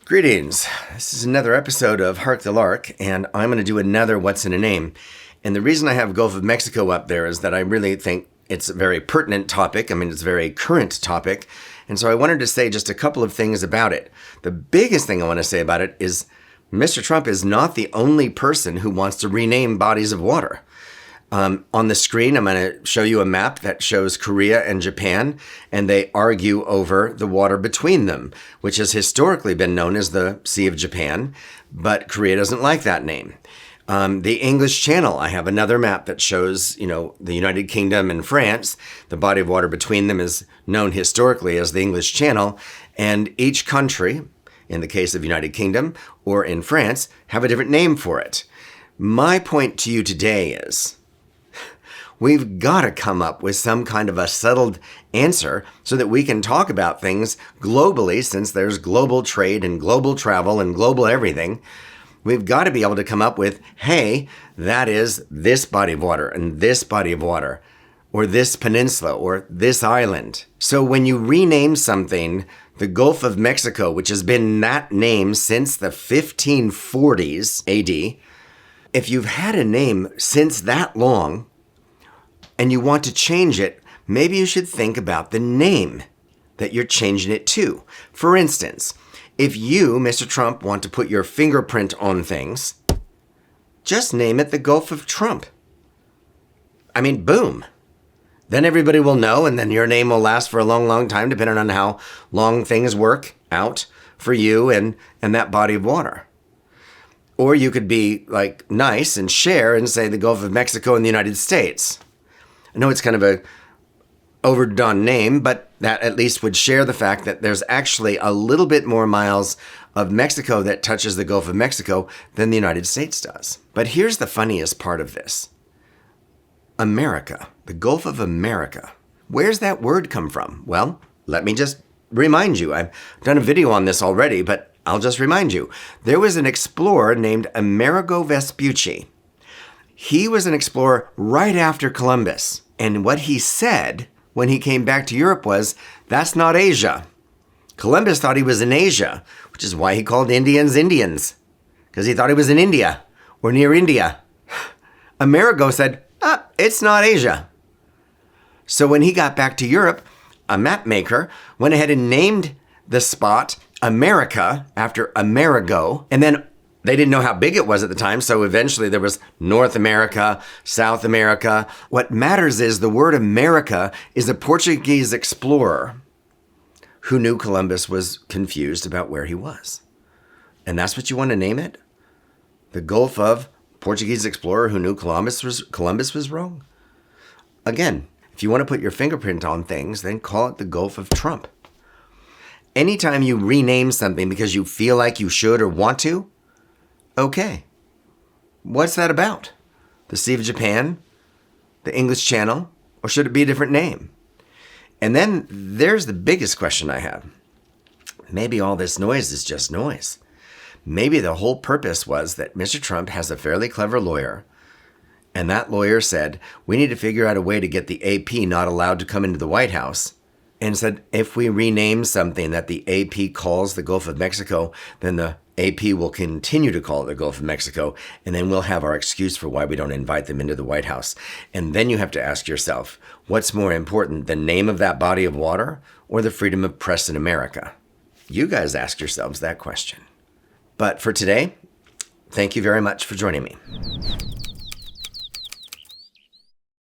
Greetings. This is another episode of Hark the Lark, and I'm going to do another What's in a Name. And the reason I have Gulf of Mexico up there is that I really think it's a very pertinent topic. I mean, it's a very current topic. And so I wanted to say just a couple of things about it. The biggest thing I want to say about it is Mr. Trump is not the only person who wants to rename bodies of water. On the screen, I'm going to show you a map that shows Korea and Japan, and they argue over the water between them, which has historically been known as the Sea of Japan, but Korea doesn't like that name. The English Channel, I have another map that shows, the United Kingdom and France. The body of water between them is known historically as the English Channel, and each country, in the case of United Kingdom or in France, have a different name for it. My point to you today is, we've got to come up with some kind of a settled answer so that we can talk about things globally, since there's global trade and global travel and global everything. We've got to be able to come up with, hey, that is this body of water and this body of water, or this peninsula or this island. So when you rename something, the Gulf of Mexico, which has been that name since the 1540s AD, if you've had a name since that long, and you want to change it, maybe you should think about the name that you're changing it to. For instance, if you, Mr. Trump, want to put your fingerprint on things, just name it the Gulf of Trump. I mean, boom. Then everybody will know, and then your name will last for a long, long time, depending on how long things work out for you and that body of water. Or you could be nice and share and say the Gulf of Mexico and the United States. I know it's kind of a overdone name, but that at least would share the fact that there's actually a little bit more miles of Mexico that touches the Gulf of Mexico than the United States does. But here's the funniest part of this. America, the Gulf of America. Where's that word come from? Well, let me just remind you. I've done a video on this already, but I'll just remind you. There was an explorer named Amerigo Vespucci. He was an explorer right after Columbus. And what he said when he came back to Europe was, that's not Asia. Columbus thought he was in Asia, which is why he called Indians Indians, because he thought he was in India or near India. Amerigo said, it's not Asia. So when he got back to Europe, a map maker went ahead and named the spot America after Amerigo, and then they didn't know how big it was at the time, so eventually there was North America, South America. What matters is the word America is a Portuguese explorer who knew Columbus was confused about where he was. And that's what you want to name it? The Gulf of Portuguese explorer who knew Columbus was wrong? Again, if you want to put your fingerprint on things, then call it the Gulf of Trump. Anytime you rename something because you feel like you should or want to, okay, what's that about? The Sea of Japan? The English Channel? Or should it be a different name? And then there's the biggest question I have. Maybe all this noise is just noise. Maybe the whole purpose was that Mr. Trump has a fairly clever lawyer, and that lawyer said, we need to figure out a way to get the AP not allowed to come into the White House. And said, if we rename something that the AP calls the Gulf of Mexico, then the AP will continue to call it the Gulf of Mexico, and then we'll have our excuse for why we don't invite them into the White House. And then you have to ask yourself, what's more important, the name of that body of water or the freedom of press in America? You guys ask yourselves that question. But for today, thank you very much for joining me.